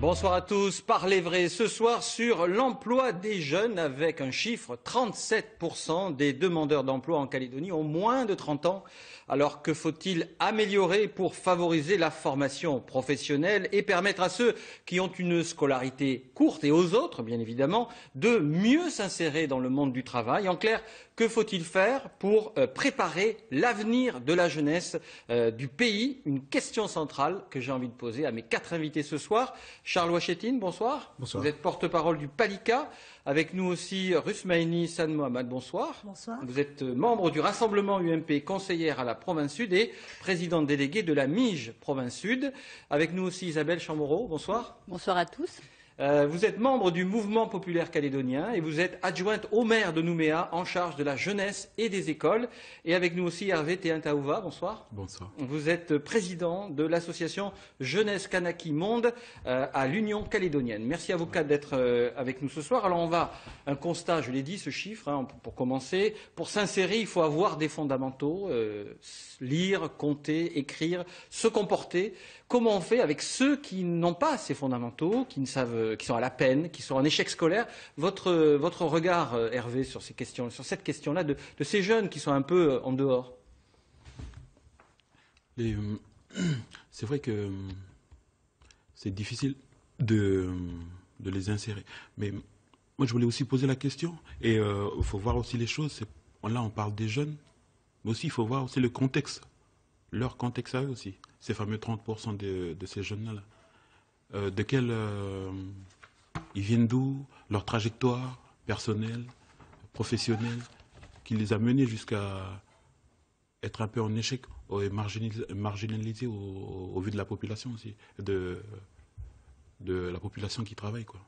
Bonsoir à tous. Parlez vrai ce soir sur l'emploi des jeunes avec un chiffre 37% des demandeurs d'emploi en Calédonie ont moins de 30 ans. Alors que faut-il améliorer pour favoriser la formation professionnelle et permettre à ceux qui ont une scolarité courte et aux autres, bien évidemment, de mieux s'insérer dans le monde du travail? En clair, que faut-il faire pour préparer l'avenir de la jeunesse du pays? Une question centrale que j'ai envie de poser à mes 4 invités ce soir. Charles Ouachetine, bonsoir. Bonsoir. Vous êtes porte-parole du PALICA. Avec nous aussi Rusmaini San Mohamed, bonsoir. Bonsoir. Vous êtes membre du Rassemblement UMP, conseillère à la Province Sud et présidente déléguée de la MIGE Province Sud. Avec nous aussi Isabelle Chamorro, bonsoir. Bonsoir à tous. Vous êtes membre du Mouvement populaire calédonien et vous êtes adjointe au maire de Nouméa en charge de la jeunesse et des écoles. Et avec nous aussi Hervé Théintaouva, bonsoir. Bonsoir. Vous êtes président de l'association Jeunesse Kanaki Monde à l'Union calédonienne. Merci à vous quatre d'être avec nous ce soir. Alors on va, un constat, je l'ai dit, ce chiffre, pour commencer. Pour s'insérer, il faut avoir des fondamentaux, lire, compter, écrire, se comporter. Comment on fait avec ceux qui n'ont pas ces fondamentaux, qui sont à la peine, qui sont en échec scolaire? Votre regard, Hervé, sur ces questions, sur cette question-là de ces jeunes qui sont un peu en dehors. C'est vrai que c'est difficile de les insérer. Mais moi, je voulais aussi poser la question. Et il faut voir aussi les choses. Là, on parle des jeunes, mais aussi il faut voir aussi le contexte, leur contexte à eux aussi. Ces fameux 30% de ces jeunes-là. Ils viennent d'où? Leur trajectoire personnelle, professionnelle, qui les a menés jusqu'à être un peu en échec et marginalisés au vu de la population aussi, de la population qui travaille, quoi.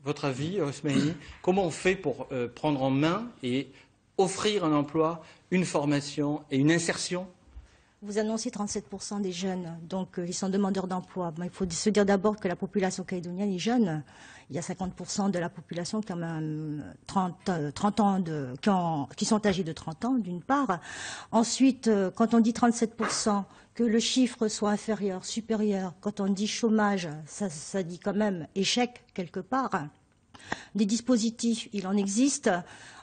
Votre avis, Rusmaini, comment on fait pour prendre en main et offrir un emploi, une formation et une insertion? Vous annoncez 37% des jeunes, donc ils sont demandeurs d'emploi. Il faut se dire d'abord que la population calédonienne est jeune. Il y a 50% de la population qui a même 30 ans qui sont âgés de 30 ans, d'une part. Ensuite, quand on dit 37%, que le chiffre soit inférieur, supérieur, quand on dit chômage, ça dit quand même échec quelque part. Des dispositifs, il en existe.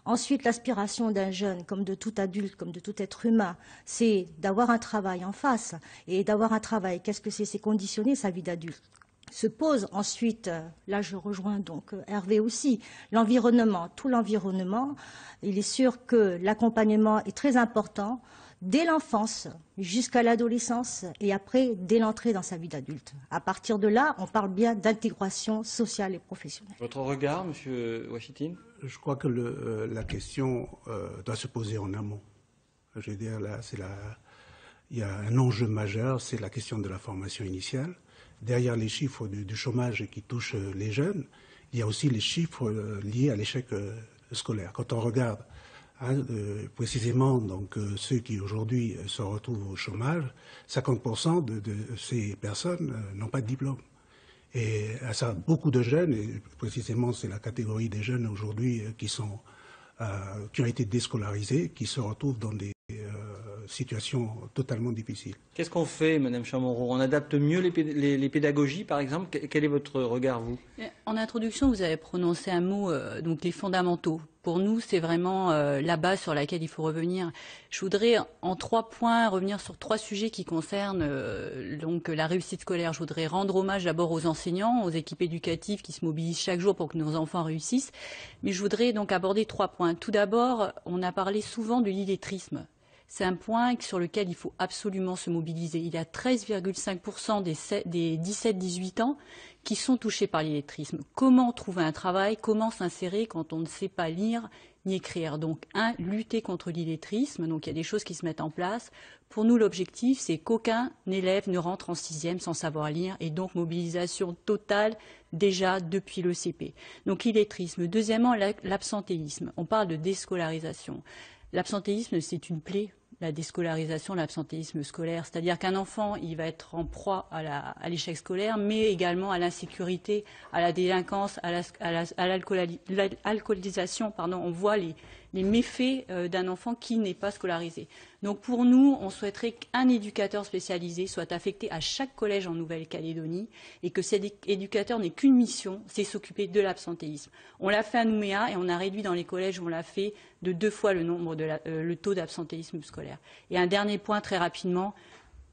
Ensuite, l'aspiration d'un jeune, comme de tout adulte, comme de tout être humain, c'est d'avoir un travail en face. Et d'avoir un travail, qu'est-ce que c'est? C'est conditionner sa vie d'adulte. Se pose ensuite, là je rejoins donc Hervé aussi, l'environnement, tout l'environnement. Il est sûr que l'accompagnement est très important dès l'enfance jusqu'à l'adolescence et après dès l'entrée dans sa vie d'adulte. À partir de là, on parle bien d'intégration sociale et professionnelle. Votre regard, Monsieur Ouachetine? Je crois que la question doit se poser en amont. Je veux dire, là, il y a un enjeu majeur, c'est la question de la formation initiale. Derrière les chiffres du chômage qui touchent les jeunes, il y a aussi les chiffres liés à l'échec scolaire. Quand on regarde précisément donc, ceux qui aujourd'hui se retrouvent au chômage, 50% de ces personnes n'ont pas de diplôme. Et ça, beaucoup de jeunes, et précisément c'est la catégorie des jeunes aujourd'hui qui ont été déscolarisés, qui se retrouvent dans des situations totalement difficiles. Qu'est-ce qu'on fait, Madame Chamorro? On adapte mieux les pédagogies, par exemple? Quel est votre regard, vous? En introduction, vous avez prononcé un mot, donc les fondamentaux. Pour nous, c'est vraiment la base sur laquelle il faut revenir. Je voudrais, en 3 points, revenir sur 3 sujets qui concernent donc la réussite scolaire. Je voudrais rendre hommage d'abord aux enseignants, aux équipes éducatives qui se mobilisent chaque jour pour que nos enfants réussissent. Mais je voudrais donc aborder 3 points. Tout d'abord, on a parlé souvent de l'illettrisme. C'est un point sur lequel il faut absolument se mobiliser. Il y a 13,5% des 17-18 ans qui sont touchés par l'illettrisme. Comment trouver un travail? Comment s'insérer quand on ne sait pas lire ni écrire? Donc, lutter contre l'illettrisme. Donc, il y a des choses qui se mettent en place. Pour nous, l'objectif, c'est qu'aucun élève ne rentre en 6e sans savoir lire et donc mobilisation totale déjà depuis le CP. Donc, illettrisme. Deuxièmement, l'absentéisme. On parle de déscolarisation. L'absentéisme, c'est une plaie. La déscolarisation, l'absentéisme scolaire, c'est-à-dire qu'un enfant, il va être en proie à l'échec scolaire, mais également à l'insécurité, à la délinquance, à l'alcoolisation. On voit les méfaits d'un enfant qui n'est pas scolarisé. Donc pour nous, on souhaiterait qu'un éducateur spécialisé soit affecté à chaque collège en Nouvelle-Calédonie et que cet éducateur n'ait qu'une mission, c'est s'occuper de l'absentéisme. On l'a fait à Nouméa et on a réduit dans les collèges où on l'a fait de 2 fois le taux d'absentéisme scolaire. Et un dernier point très rapidement,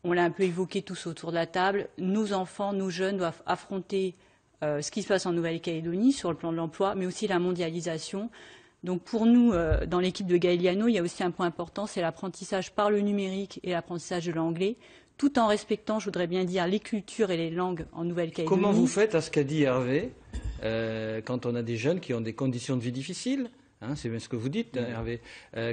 on l'a un peu évoqué tous autour de la table, nos enfants, nos jeunes doivent affronter ce qui se passe en Nouvelle-Calédonie sur le plan de l'emploi, mais aussi la mondialisation. Donc pour nous, dans l'équipe de Gaeliano, il y a aussi un point important, c'est l'apprentissage par le numérique et l'apprentissage de l'anglais, tout en respectant, je voudrais bien dire, les cultures et les langues en Nouvelle-Calédonie. Comment vous faites à ce qu'a dit Hervé, quand on a des jeunes qui ont des conditions de vie difficiles, hein, c'est bien ce que vous dites, Hervé,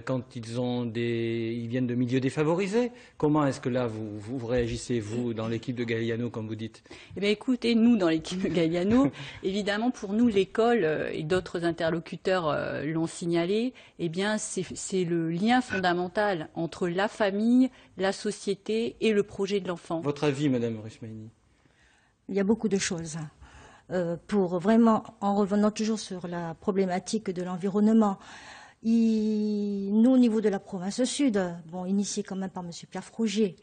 quand ils viennent de milieux défavorisés, comment est-ce que là vous réagissez, vous, dans l'équipe de Gaeliano, comme vous dites? Eh bien, écoutez, nous, dans l'équipe de Gaeliano, évidemment, pour nous, l'école et d'autres interlocuteurs l'ont signalé, eh bien, c'est le lien fondamental entre la famille, la société et le projet de l'enfant. Votre avis, Madame Rusmaini? Il y a beaucoup de choses. Pour vraiment, en revenant toujours sur la problématique de l'environnement, nous, au niveau de la province sud, bon, initié quand même par M. Pierre Frougier,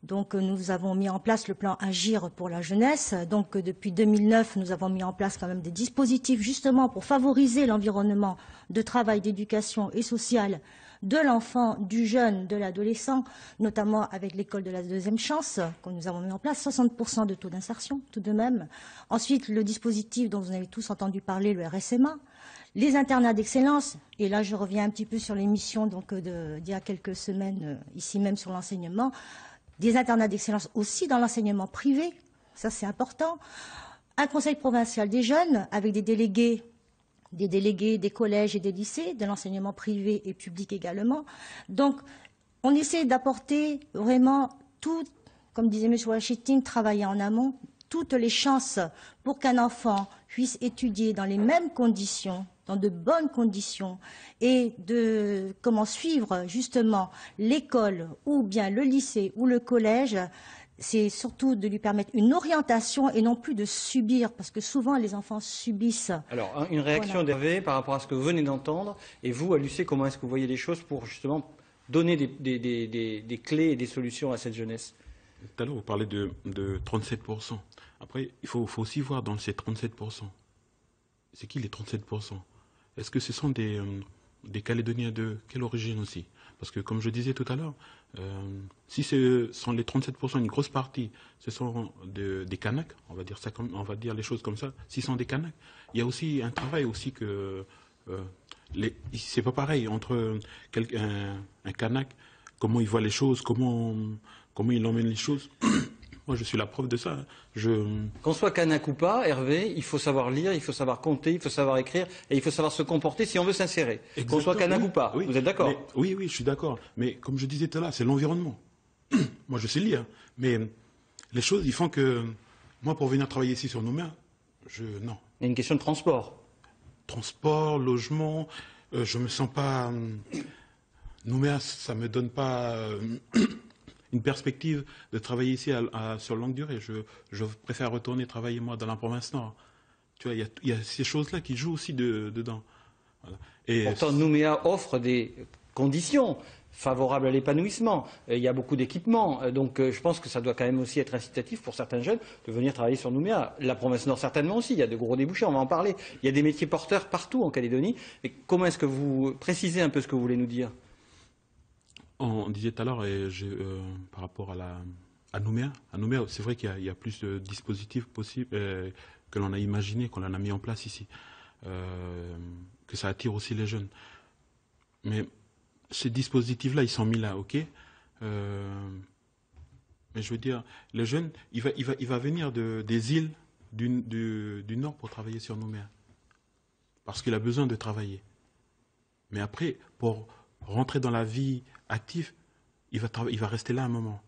donc nous avons mis en place le plan Agir pour la jeunesse. Donc depuis 2009, nous avons mis en place quand même des dispositifs justement pour favoriser l'environnement de travail, d'éducation et social de l'enfant, du jeune, de l'adolescent, notamment avec l'école de la deuxième chance que nous avons mis en place, 60% de taux d'insertion tout de même. Ensuite, le dispositif dont vous avez tous entendu parler, le RSMA, les internats d'excellence, et là je reviens un petit peu sur l'émission d'il y a quelques semaines, ici même sur l'enseignement, des internats d'excellence aussi dans l'enseignement privé, ça c'est important, un conseil provincial des jeunes avec des délégués des collèges et des lycées, de l'enseignement privé et public également. Donc, on essaie d'apporter vraiment tout, comme disait M. Washington, travailler en amont, toutes les chances pour qu'un enfant puisse étudier dans les mêmes conditions, dans de bonnes conditions, et de comment suivre justement l'école ou bien le lycée ou le collège. C'est surtout de lui permettre une orientation et non plus de subir, parce que souvent les enfants subissent. Alors, une réaction d'Hervé par rapport à ce que vous venez d'entendre, et vous, à l'UC, comment est-ce que vous voyez les choses pour justement donner des clés et des solutions à cette jeunesse? Tout à l'heure, vous parlez de 37%. Après, il faut aussi voir dans ces 37%, c'est qui les 37%? Est-ce que ce sont des Calédoniens de quelle origine aussi? Parce que, comme je disais tout à l'heure, si ce sont les 37%, une grosse partie, ce sont des Kanaks, on va dire les choses comme ça, s'ils sont des Kanaks, il y a aussi un travail aussi que... c'est pas pareil entre un Kanak, comment il voit les choses, comment il emmène les choses. Moi, je suis la preuve de ça. Qu'on soit Kanak ou pas, Hervé, il faut savoir lire, il faut savoir compter, il faut savoir écrire et il faut savoir se comporter si on veut s'insérer. Qu'on soit Kanak ou pas, oui, vous êtes d'accord? Oui, je suis d'accord. Mais comme je disais tout à l'heure, c'est l'environnement. Moi, je sais lire. Mais les choses, ils font que... Moi, pour venir travailler ici sur Nouméa, non. Il y a une question de transport. Transport, logement, je me sens pas... Nouméa, ça me donne pas... une perspective de travailler ici sur longue durée. Je préfère retourner travailler, moi, dans la province nord. Tu vois, il y a ces choses-là qui jouent aussi dedans. Voilà. Et pourtant, Nouméa offre des conditions favorables à l'épanouissement. Il y a beaucoup d'équipements. Donc, je pense que ça doit quand même aussi être incitatif pour certains jeunes de venir travailler sur Nouméa. La province nord, certainement aussi. Il y a de gros débouchés, on va en parler. Il y a des métiers porteurs partout en Calédonie. Et comment est-ce que vous précisez un peu ce que vous voulez nous dire? On disait tout à l'heure, par rapport à Nouméa, c'est vrai qu'il y a plus de dispositifs possibles que l'on a imaginé, qu'on en a mis en place ici, que ça attire aussi les jeunes. Mais ces dispositifs-là, ils sont mis là, ok. Mais je veux dire, les jeunes, il va venir des îles du nord pour travailler sur Nouméa, parce qu'il a besoin de travailler. Mais après, pour rentrer dans la vie active, il va rester là un moment.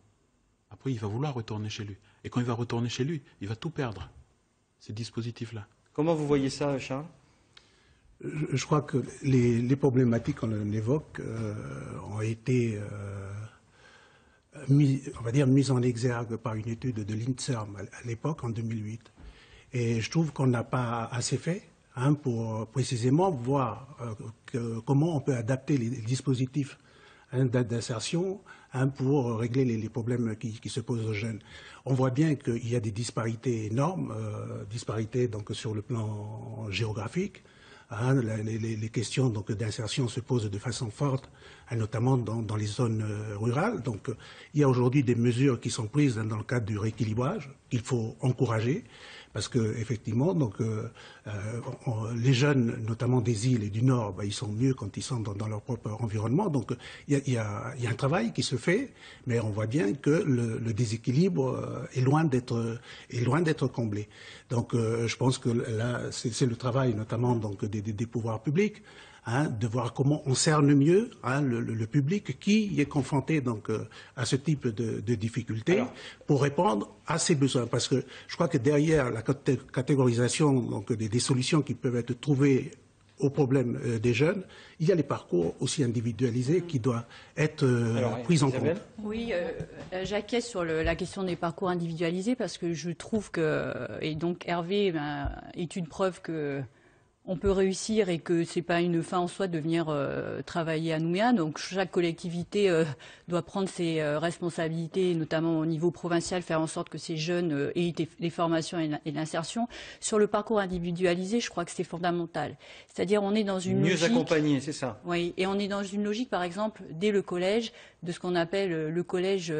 Après, il va vouloir retourner chez lui. Et quand il va retourner chez lui, il va tout perdre, ces dispositifs-là. Comment vous voyez ça, Charles? Je crois que les problématiques qu'on évoque ont été mises en exergue par une étude de l'INSERM à l'époque, en 2008. Et je trouve qu'on n'a pas assez fait hein, pour précisément voir comment on peut adapter les dispositifs, hein, d'insertion, hein, pour régler les problèmes qui se posent aux jeunes. On voit bien qu'il y a des disparités énormes, disparités donc sur le plan géographique. Hein, les questions donc d'insertion se posent de façon forte, hein, notamment dans les zones rurales. Donc, il y a aujourd'hui des mesures qui sont prises, hein, dans le cadre du rééquilibrage qu'il faut encourager, parce que effectivement, donc les jeunes, notamment des îles et du Nord, ils sont mieux quand ils sont dans leur propre environnement. Donc, il y a un travail qui se fait, mais on voit bien que le déséquilibre est loin d'être comblé. Donc, je pense que là, c'est le travail, notamment donc des pouvoirs publics, hein, de voir comment on cerne mieux, hein, le public qui est confronté donc à ce type de difficultés pour répondre à ses besoins. Parce que je crois que derrière la catégorisation donc des solutions qui peuvent être trouvées aux problèmes des jeunes, il y a les parcours aussi individualisés qui doivent être pris en compte. Oui, j'acquiesce sur la question des parcours individualisés parce que je trouve que, et donc Hervé est une preuve que on peut réussir et que c'est pas une fin en soi de venir travailler à Nouméa. Donc chaque collectivité doit prendre ses responsabilités, notamment au niveau provincial, faire en sorte que ces jeunes aient les formations et l'insertion. Sur le parcours individualisé, je crois que c'est fondamental. C'est-à-dire on est dans une logique... Mieux accompagné, c'est ça. Oui, et on est dans une logique, par exemple, dès le collège, de ce qu'on appelle le collège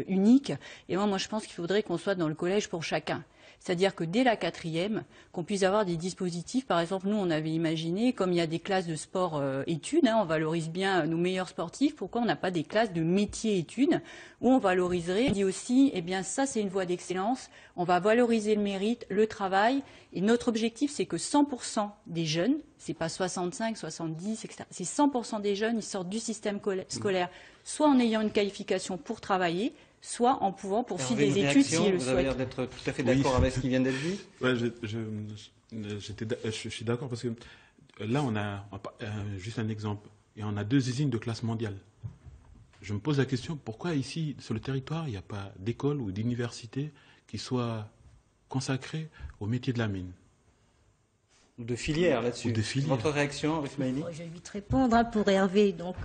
unique. Et moi, je pense qu'il faudrait qu'on soit dans le collège pour chacun. C'est-à-dire que dès la 4e, qu'on puisse avoir des dispositifs. Par exemple, nous, on avait imaginé, comme il y a des classes de sport-études, hein, on valorise bien nos meilleurs sportifs, pourquoi on n'a pas des classes de métiers-études où on valoriserait, on dit aussi, eh bien ça c'est une voie d'excellence, on va valoriser le mérite, le travail, et notre objectif c'est que 100% des jeunes, c'est pas 65, 70, etc., c'est 100% des jeunes, ils sortent du système scolaire, soit en ayant une qualification pour travailler, soit en pouvant poursuivre des études s'ils le souhaitent. Vous avez l'air d'être tout à fait d'accord avec ce qui vient d'être dit. Ouais, je suis d'accord parce que là, on a juste un exemple. Et on a 2 usines de classe mondiale. Je me pose la question, pourquoi ici, sur le territoire, il n'y a pas d'école ou d'université qui soit consacrée au métier de la mine? De filière là-dessus. Votre réaction, Rifmaïli? Je vais vite répondre, hein, pour Hervé. Donc,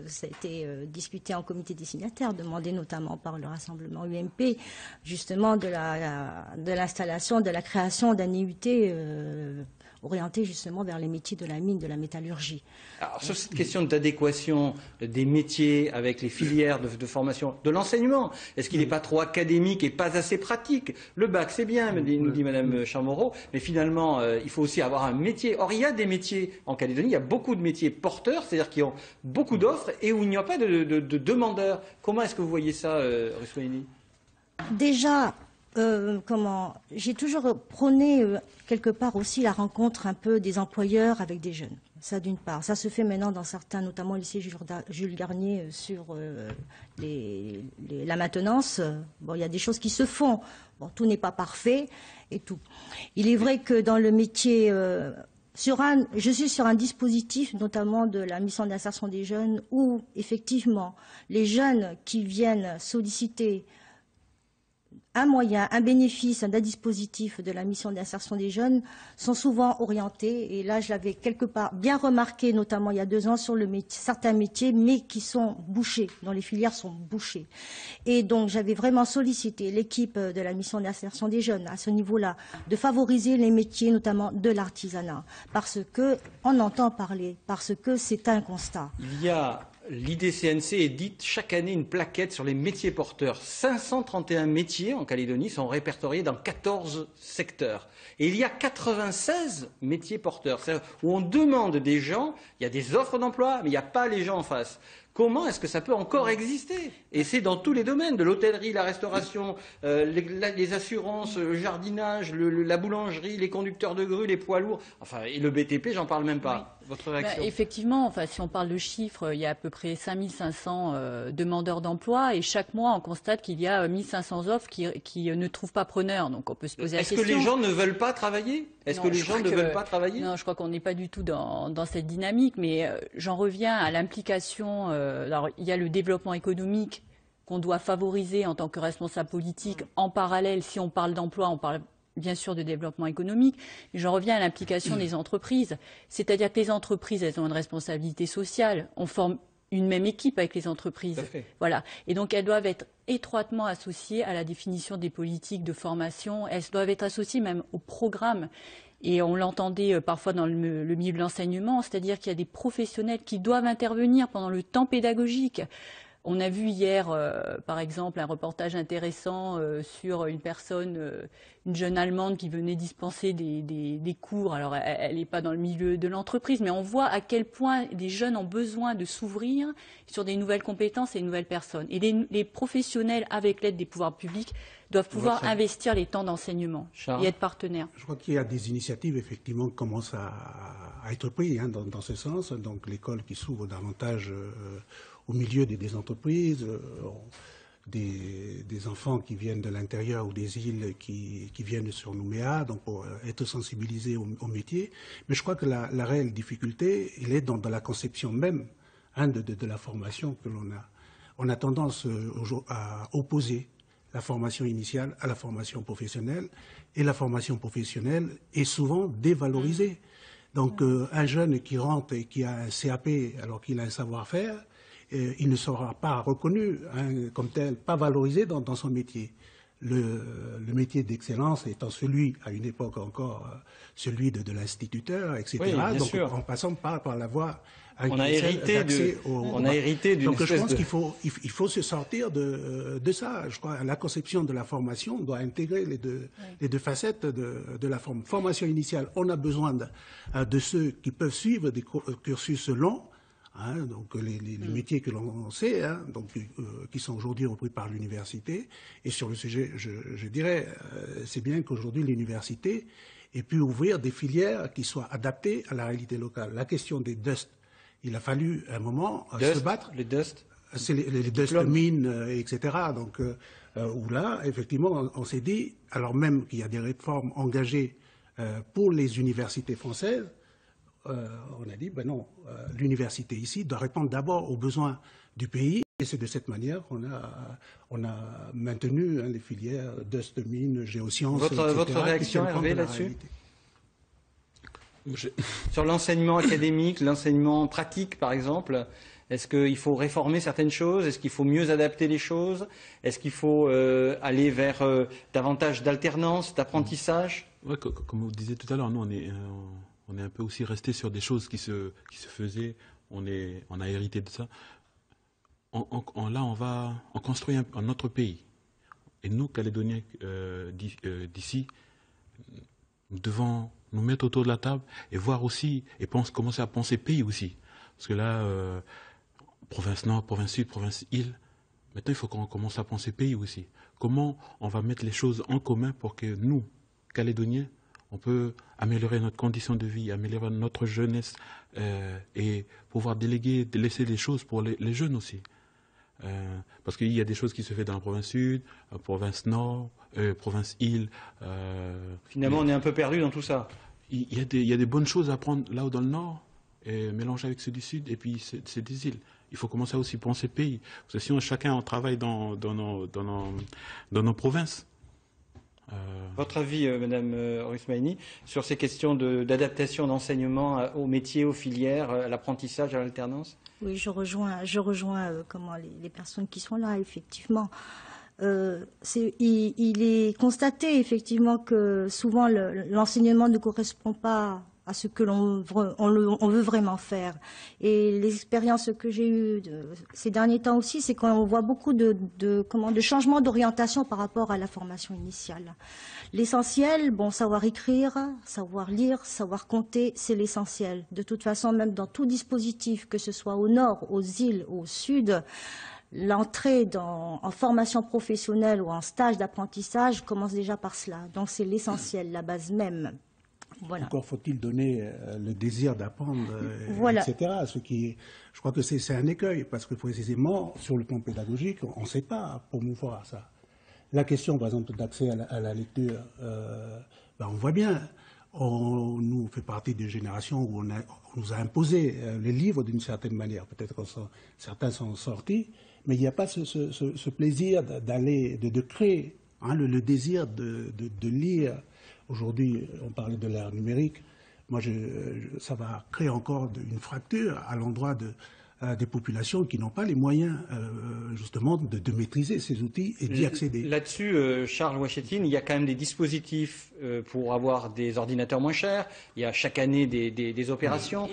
ça a été discuté en comité des signataires, demandé notamment par le rassemblement UMP, justement de l'installation, de la création d'un IUT orienté justement vers les métiers de la mine, de la métallurgie. Alors, sur cette question d'adéquation des métiers avec les filières de formation, de l'enseignement, est-ce qu'il n'est pas trop académique et pas assez pratique? Le bac, c'est bien, nous dit Mme Chamorro, mais finalement, il faut aussi avoir un métier. Or, il y a des métiers en Calédonie, il y a beaucoup de métiers porteurs, c'est-à-dire qui ont beaucoup d'offres et où il n'y a pas de demandeurs. Comment est-ce que vous voyez ça, Rifmaïli? Déjà, j'ai toujours prôné quelque part aussi la rencontre un peu des employeurs avec des jeunes. Ça d'une part. Ça se fait maintenant dans certains, notamment au lycée Jules Garnier, sur la maintenance. Bon, il y a des choses qui se font. Bon, tout n'est pas parfait et tout. Il est vrai que dans le métier, je suis sur un dispositif, notamment de la mission d'insertion des jeunes, où effectivement les jeunes qui viennent solliciter un moyen, un bénéfice d'un dispositif de la mission d'insertion des jeunes sont souvent orientés, et là je l'avais quelque part bien remarqué, notamment il y a 2 ans, sur certains métiers, mais qui sont bouchés, dont les filières sont bouchées. Et donc j'avais vraiment sollicité l'équipe de la mission d'insertion des jeunes à ce niveau-là, de favoriser les métiers, notamment de l'artisanat, parce que on entend parler, parce que c'est un constat. Il y a... L'IDCNC édite chaque année une plaquette sur les métiers porteurs. 531 métiers en Calédonie sont répertoriés dans 14 secteurs. Et il y a 96 métiers porteurs, où on demande des gens, il y a des offres d'emploi, mais il n'y a pas les gens en face. Comment est-ce que ça peut encore exister? Et c'est dans tous les domaines, de l'hôtellerie, la restauration, les assurances, le jardinage, la boulangerie, les conducteurs de grue, les poids lourds, enfin, et le BTP, j'en parle même pas. Oui. Votre réaction? Effectivement, enfin, si on parle de chiffres, il y a à peu près 5500 demandeurs d'emploi et chaque mois, on constate qu'il y a 1500 offres qui ne trouvent pas preneur. Donc on peut se poser la question. Est-ce que les gens ne veulent pas travailler? Est-ce que les gens ne veulent pas travailler? Non, je crois qu'on n'est pas du tout dans cette dynamique, mais j'en reviens à l'implication. Alors, il y a le développement économique qu'on doit favoriser en tant que responsable politique. En parallèle, si on parle d'emploi, on parle bien sûr de développement économique, mais j'en reviens à l'implication des entreprises. C'est-à-dire que les entreprises, elles ont une responsabilité sociale. On forme une même équipe avec les entreprises. Voilà. Et donc, elles doivent être étroitement associées à la définition des politiques de formation. Elles doivent être associées même au programme. Et on l'entendait parfois dans le milieu de l'enseignement, c'est-à-dire qu'il y a des professionnels qui doivent intervenir pendant le temps pédagogique. On a vu hier, par exemple, un reportage intéressant sur une personne, une jeune Allemande qui venait dispenser des cours. Alors, elle n'est pas dans le milieu de l'entreprise, mais on voit à quel point les jeunes ont besoin de s'ouvrir sur des nouvelles compétences et de nouvelles personnes. Et les professionnels, avec l'aide des pouvoirs publics, doivent pouvoir investir les temps d'enseignement et être partenaires. Je crois qu'il y a des initiatives, effectivement, qui commencent à être prises dans ce sens. Donc, l'école qui s'ouvre davantage au milieu des entreprises, des enfants qui viennent de l'intérieur ou des îles qui viennent sur Nouméa, donc pour être sensibilisés au métier. Mais je crois que la réelle difficulté, elle est dans la conception même de la formation que l'on a. On a tendance à opposer la formation initiale à la formation professionnelle, et la formation professionnelle est souvent dévalorisée. Donc un jeune qui rentre et qui a un CAP alors qu'il a un savoir-faire, il ne sera pas reconnu comme tel, pas valorisé dans son métier. Le métier d'excellence étant celui, à une époque encore, celui de l'instituteur, etc. Oui, donc sûr. en passant par la voie on a hérité d'une Donc je pense qu'il faut se sortir de ça. Je crois que la conception de la formation doit intégrer les deux facettes de la formation initiale. On a besoin de ceux qui peuvent suivre des cursus longs, donc les métiers que l'on sait, donc qui sont aujourd'hui repris par l'université. Et sur le sujet, je dirais, c'est bien qu'aujourd'hui l'université ait pu ouvrir des filières qui soient adaptées à la réalité locale. La question des DUST, il a fallu un moment se battre. Les DUST, c'est les DUST mines, etc. Donc où là, effectivement, on s'est dit, alors même qu'il y a des réformes engagées pour les universités françaises, on a dit, ben non, l'université ici doit répondre d'abord aux besoins du pays. Et c'est de cette manière qu'on a maintenu les filières DUST, mines, géosciences, etc. Votre réaction, Hervé, là-dessus ? Sur l'enseignement académique, l'enseignement pratique, par exemple, est-ce qu'il faut réformer certaines choses? Est-ce qu'il faut mieux adapter les choses? Est-ce qu'il faut aller vers davantage d'alternance, d'apprentissage? Ouais, comme vous disiez tout à l'heure, nous, on est un peu aussi resté sur des choses qui se faisaient. On a hérité de ça. Là, on construit un autre pays. Et nous, Calédoniens d'ici, nous devons nous mettre autour de la table et voir aussi, et commencer à penser pays aussi. Parce que là, province Nord, province Sud, province Île, maintenant il faut qu'on commence à penser pays aussi. Comment on va mettre les choses en commun pour que nous, Calédoniens, on peut améliorer notre condition de vie, améliorer notre jeunesse et pouvoir laisser des choses pour les jeunes aussi. Parce qu'il y a des choses qui se font dans la province Sud, province Nord, province Île. Finalement, on est un peu perdu dans tout ça. Il y a des bonnes choses à prendre là-haut dans le Nord, et mélanger avec ceux du Sud, et puis c'est des îles. Il faut commencer à aussi penser pays. Parce que sinon, chacun on travaille dans nos provinces. Votre avis, Madame Orismaini, sur ces questions d'adaptation d'enseignement aux métiers, aux filières, à l'apprentissage, à l'alternance? Oui, je rejoins les personnes qui sont là, effectivement. Il est constaté, effectivement, que souvent l'enseignement ne correspond pas à ce que l'on veut vraiment faire. Et les expériences que j'ai eues ces derniers temps aussi, c'est qu'on voit beaucoup de changements d'orientation par rapport à la formation initiale. L'essentiel, savoir écrire, savoir lire, savoir compter, c'est l'essentiel. De toute façon, même dans tout dispositif, que ce soit au nord, aux îles, au sud, l'entrée en formation professionnelle ou en stage d'apprentissage commence déjà par cela. Donc c'est l'essentiel, la base même. Voilà. Encore faut-il donner le désir d'apprendre, voilà. etc. Je crois que c'est un écueil, parce que précisément, sur le plan pédagogique, on ne sait pas promouvoir ça. La question, par exemple, d'accès à la lecture, on voit bien, on nous fait partie d'une génération où on nous a imposé les livres d'une certaine manière. Peut-être que certains sont sortis, mais il n'y a pas ce plaisir de créer, le désir de lire Aujourd'hui, on parlait de l'ère numérique. Moi, ça va créer encore une fracture à l'endroit des populations qui n'ont pas les moyens, justement, de maîtriser ces outils et d'y accéder. Là-dessus, Charles Ouachetine, il y a quand même des dispositifs pour avoir des ordinateurs moins chers. Il y a chaque année des opérations.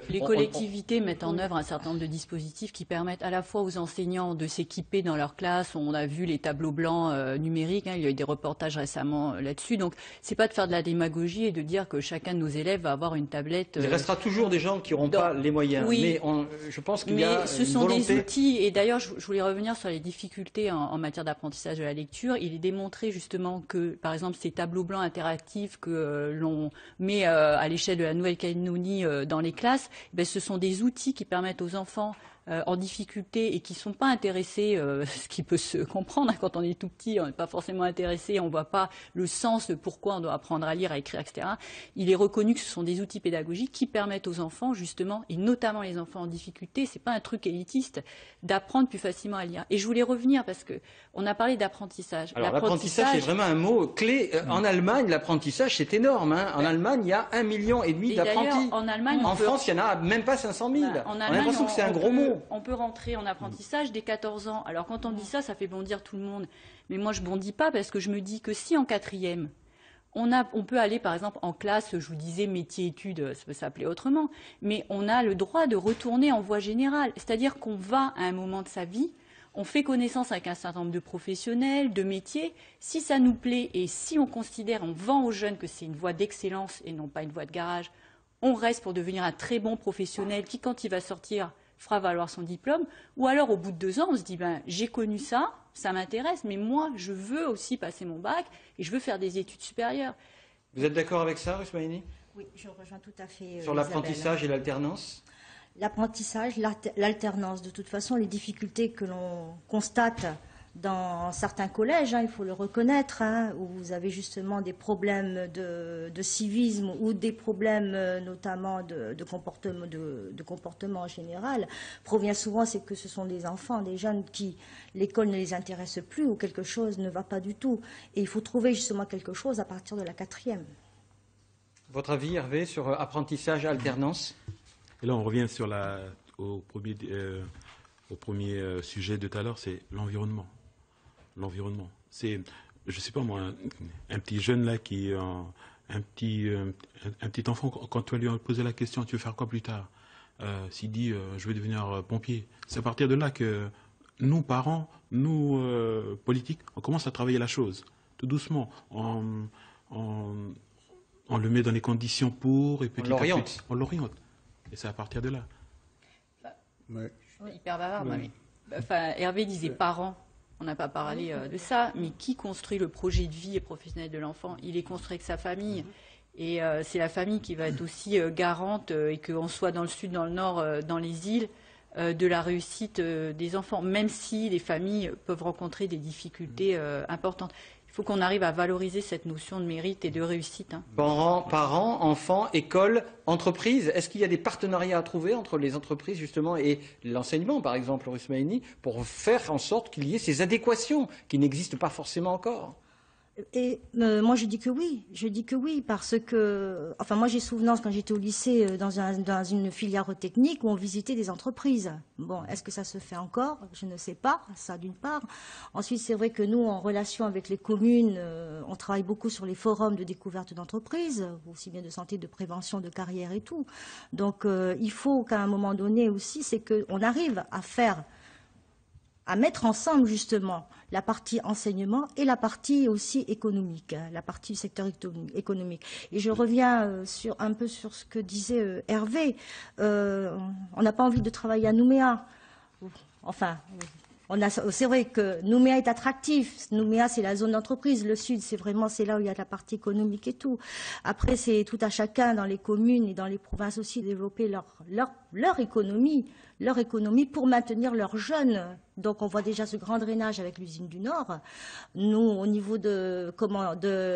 Les collectivités mettent en œuvre un certain nombre de dispositifs qui permettent à la fois aux enseignants de s'équiper dans leur classe. On a vu les tableaux blancs numériques. Il y a eu des reportages récemment là-dessus. Donc, c'est pas de faire de la démagogie et de dire que chacun de nos élèves va avoir une tablette. Il restera toujours des gens qui n'auront pas les moyens. Oui. Mais je pense qu'il y a ce sont volonté... des outils, et d'ailleurs je voulais revenir sur les difficultés en matière d'apprentissage de la lecture. Il est démontré justement que, par exemple, ces tableaux blancs interactifs que l'on met à l'échelle de la Nouvelle-Calédonie dans les classes, ce sont des outils qui permettent aux enfants en difficulté et qui ne sont pas intéressés, ce qui peut se comprendre quand on est tout petit, on n'est pas forcément intéressé, on ne voit pas le sens de pourquoi on doit apprendre à lire, à écrire, etc. Il est reconnu que ce sont des outils pédagogiques qui permettent aux enfants, justement, et notamment les enfants en difficulté, ce n'est pas un truc élitiste, d'apprendre plus facilement à lire. Et je voulais revenir parce qu'on a parlé d'apprentissage. Alors l'apprentissage est vraiment un mot clé. En Allemagne, l'apprentissage c'est énorme. En Allemagne, il y a 1,5 million d'apprentis. En France, il n'y en a même pas 500 000. On a l'impression que c'est un gros mot. On peut rentrer en apprentissage dès 14 ans. Alors quand on dit ça, ça fait bondir tout le monde. Mais moi, je bondis pas parce que je me dis que si en 4e, on peut aller par exemple en classe, je vous disais métier-études, ça peut s'appeler autrement, mais on a le droit de retourner en voie générale. C'est-à-dire qu'on va à un moment de sa vie, on fait connaissance avec un certain nombre de professionnels, de métiers. Si ça nous plaît et si on considère, on vend aux jeunes que c'est une voie d'excellence et non pas une voie de garage, on reste pour devenir un très bon professionnel qui, quand il va sortir, fera valoir son diplôme, ou alors au bout de 2 ans, on se dit j'ai connu ça, ça m'intéresse, mais moi je veux aussi passer mon bac et je veux faire des études supérieures. Vous êtes d'accord avec ça, Rusmaïni? Oui, je rejoins tout à fait. Sur l'apprentissage et l'alternance? L'apprentissage, l'alternance, de toute façon, les difficultés que l'on constate dans certains collèges, il faut le reconnaître, où vous avez justement des problèmes de civisme ou des problèmes notamment de comportement en général, provient souvent, c'est que ce sont des enfants, des jeunes qui, l'école ne les intéresse plus ou quelque chose ne va pas du tout. Et il faut trouver justement quelque chose à partir de la 4e. Votre avis, Hervé, sur apprentissage, alternance? Et là, on revient sur au premier sujet de tout à l'heure, c'est l'environnement. L'environnement. C'est, je ne sais pas moi, un petit jeune là un petit enfant, quand tu vas lui poser la question, tu veux faire quoi plus tard? S'il dit, je veux devenir pompier. C'est à partir de là que nous, parents, nous, politiques, on commence à travailler la chose, tout doucement. On le met dans les conditions pour, et petit à petit, on l'oriente. Et c'est à partir de là. Je suis hyper bavard, mais Hervé disait parents. On n'a pas parlé de ça, mais qui construit le projet de vie et professionnel de l'enfant? Il est construit avec sa famille. Et c'est la famille qui va être aussi garante, et qu'on soit dans le sud, dans le nord, dans les îles, de la réussite des enfants, même si les familles peuvent rencontrer des difficultés importantes. Il faut qu'on arrive à valoriser cette notion de mérite et de réussite. Parents, enfants, écoles, entreprises. Est-ce qu'il y a des partenariats à trouver entre les entreprises justement et l'enseignement, par exemple, Rusmaïni, pour faire en sorte qu'il y ait ces adéquations qui n'existent pas forcément encore? Et moi, je dis que oui, parce que, enfin, moi, j'ai souvenance quand j'étais au lycée dans une filière technique où on visitait des entreprises. Bon, est-ce que ça se fait encore? Je ne sais pas, ça d'une part. Ensuite, c'est vrai que nous, en relation avec les communes, on travaille beaucoup sur les forums de découverte d'entreprises, aussi bien de santé, de prévention, de carrière et tout. Donc, il faut qu'à un moment donné aussi, c'est qu'on arrive à mettre ensemble justement la partie enseignement et la partie aussi économique, la partie du secteur économique. Et je reviens un peu sur ce que disait Hervé. On n'a pas envie de travailler à Nouméa. Enfin, c'est vrai que Nouméa est attractif. Nouméa, c'est la zone d'entreprise. Le sud, c'est là où il y a la partie économique et tout. Après, c'est tout à chacun dans les communes et dans les provinces aussi de développer leur économie pour maintenir leurs jeunes. Donc, on voit déjà ce grand drainage avec l'usine du Nord. Nous, au niveau de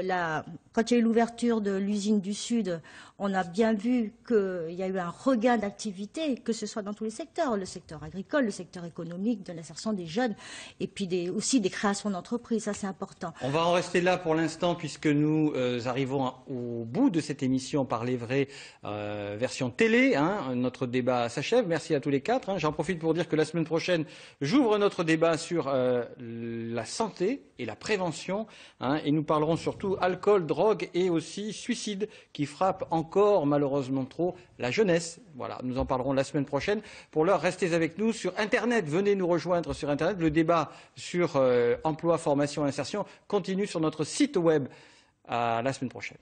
la Quand il y a eu l'ouverture de l'usine du Sud, on a bien vu qu'il y a eu un regain d'activité, que ce soit dans tous les secteurs, le secteur agricole, le secteur économique, de l'insertion des jeunes, et puis aussi des créations d'entreprises, ça c'est important. On va en rester là pour l'instant, puisque nous arrivons au bout de cette émission Parler vrai, version télé. Notre débat s'achève. Merci à tous les quatre. J'en profite pour dire que la semaine prochaine, j'ouvre notre débat sur la santé et la prévention, et nous parlerons surtout alcool, drogue et aussi suicide qui frappe encore malheureusement trop la jeunesse. Voilà, nous en parlerons la semaine prochaine. Pour l'heure, restez avec nous sur Internet. Venez nous rejoindre sur Internet. Le débat sur emploi, formation, insertion continue sur notre site web. À la semaine prochaine.